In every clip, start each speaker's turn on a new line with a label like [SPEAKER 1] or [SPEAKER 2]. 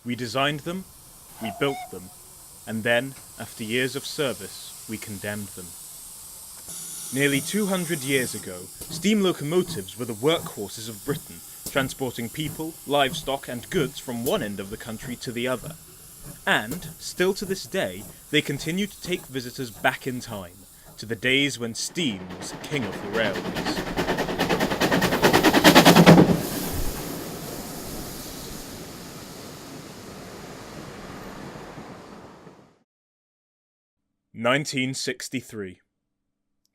[SPEAKER 1] We designed them, we built them, and then, after years of service, we condemned them. Nearly 200 years ago, steam locomotives were the workhorses of Britain, transporting people, livestock, and goods from one end of the country to the other. And, still to this day, they continue to take visitors back in time, to the days when steam was king of the railways. "1963.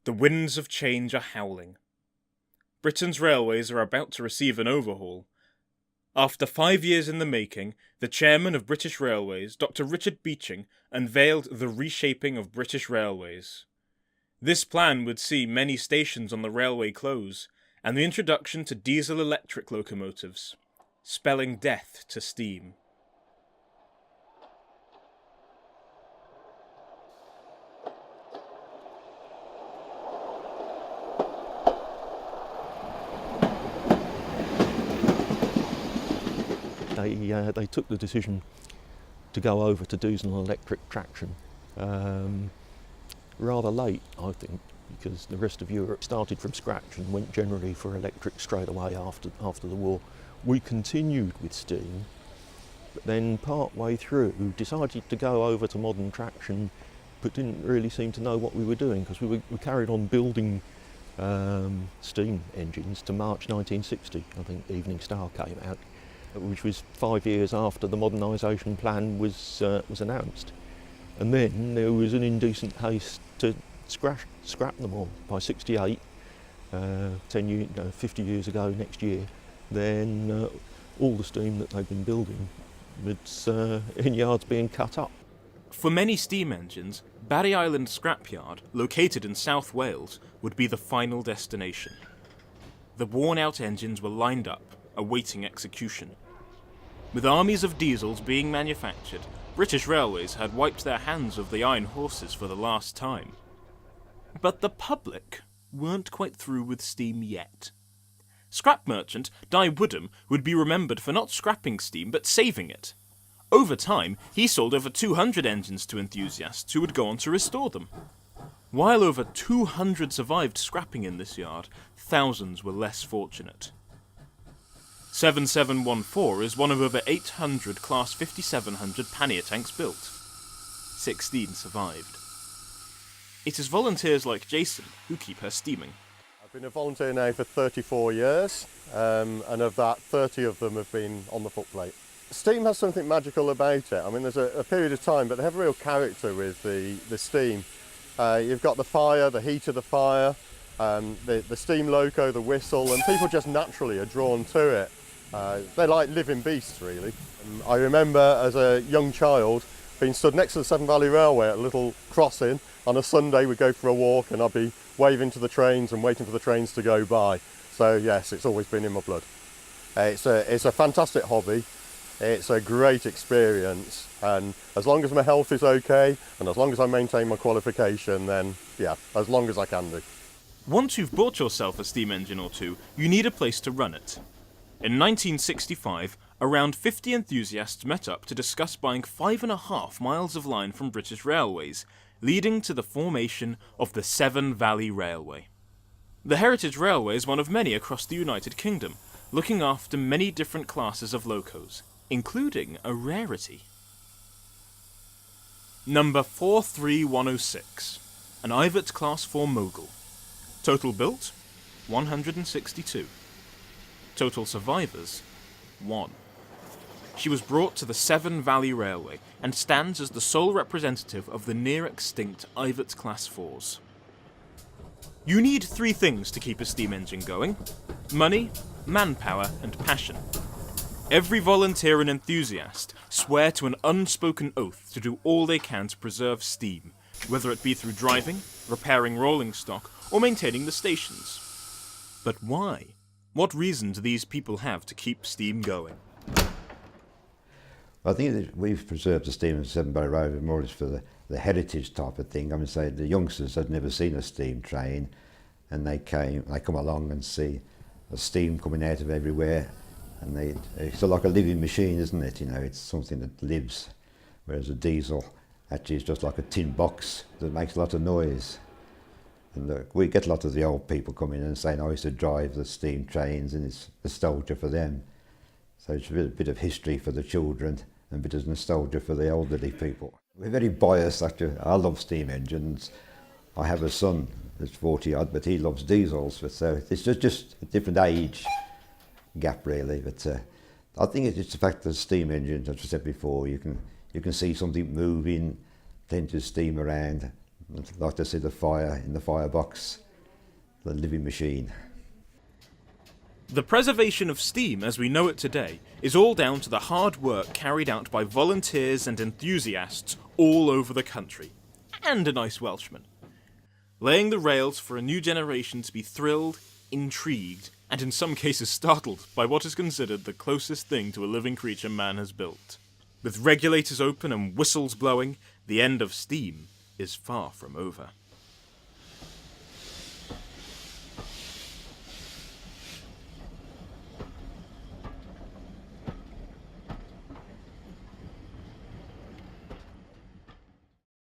[SPEAKER 1] The winds of change are howling. Britain's railways are about to receive an overhaul. After 5 years in the making, the chairman of British Railways, Dr. Richard Beeching, unveiled the reshaping of British Railways. This plan would see many stations on the railway close, and the introduction to diesel-electric locomotives, spelling death to steam.
[SPEAKER 2] They took the decision to go over to diesel and electric traction rather late, I think, because the rest of Europe started from scratch and went generally for electric straight away after the war. We continued with steam, but then part way through decided to go over to modern traction, but didn't really seem to know what we were doing, because we carried on building steam engines to March 1960. I think Evening Star came out, which was 5 years after the modernisation plan was announced. And then there was an indecent haste to scrap them all. By 68, 50 years ago next year, then all the steam that they've been building was in yards being cut up.
[SPEAKER 1] For many steam engines, Barry Island Scrapyard, located in South Wales, would be the final destination. The worn-out engines were lined up, awaiting execution. With armies of diesels being manufactured, British Railways had wiped their hands of the iron horses for the last time. But the public weren't quite through with steam yet. Scrap merchant Di Woodham would be remembered for not scrapping steam but saving it. Over time, he sold over 200 engines to enthusiasts who would go on to restore them. While over 200 survived scrapping in this yard, thousands were less fortunate. 7714 is one of over 800 Class 5700 pannier tanks built. 16 survived. It is volunteers like Jason who keep her steaming.
[SPEAKER 3] I've been a volunteer now for 34 years, and of that, 30 of them have been on the footplate. Steam has something magical about it. I mean, there's a period of time, but they have a real character with the steam. You've got the fire, the heat of the fire, the steam loco, the whistle, and people just naturally are drawn to it. They're like living beasts, really. I remember as a young child being stood next to the Severn Valley Railway at a little crossing. On a Sunday we'd go for a walk and I'd be waving to the trains and waiting for the trains to go by. So yes, it's always been in my blood. It's a fantastic hobby. It's a great experience, and as long as my health is okay and as long as I maintain my qualification, then yeah, as long as I can do.
[SPEAKER 1] Once you've bought yourself a steam engine or two, you need a place to run it. In 1965, around 50 enthusiasts met up to discuss buying 5.5 miles of line from British Railways, leading to the formation of the Severn Valley Railway. The Heritage Railway is one of many across the United Kingdom, looking after many different classes of locos, including a rarity. Number 43106, an Ivatt Class 4 Mogul. Total built, 162. Total survivors, 1. She was brought to the Severn Valley Railway and stands as the sole representative of the near-extinct Ivatt Class 4s. You need 3 things to keep a steam engine going: money, manpower, and passion. Every volunteer and enthusiast swear to an unspoken oath to do all they can to preserve steam, whether it be through driving, repairing rolling stock, or maintaining the stations. But why? What reason do these people have to keep steam going?
[SPEAKER 4] I think that we've preserved the steam in Severn Valley Railway more or less for the heritage type of thing. I mean, say the youngsters had never seen a steam train, and they come along and see the steam coming out of everywhere, And it's like a living machine, isn't it? You know, it's something that lives, whereas a diesel actually is just like a tin box that makes a lot of noise. And we get a lot of the old people coming in and saying, I used to drive the steam trains, and it's nostalgia for them. So it's a bit of history for the children and a bit of nostalgia for the elderly people. We're very biased, actually. I love steam engines. I have a son that's 40 odd, but he loves diesels. But so it's just a different age gap, really. But I think it's the fact that steam engines, as I said before, you can see something moving, plenty of steam around. I'd like to see the fire in the firebox, the living machine.
[SPEAKER 1] The preservation of steam as we know it today is all down to the hard work carried out by volunteers and enthusiasts all over the country, and a nice Welshman, laying the rails for a new generation to be thrilled, intrigued, and in some cases startled by what is considered the closest thing to a living creature man has built. With regulators open and whistles blowing, the end of steam is far from over.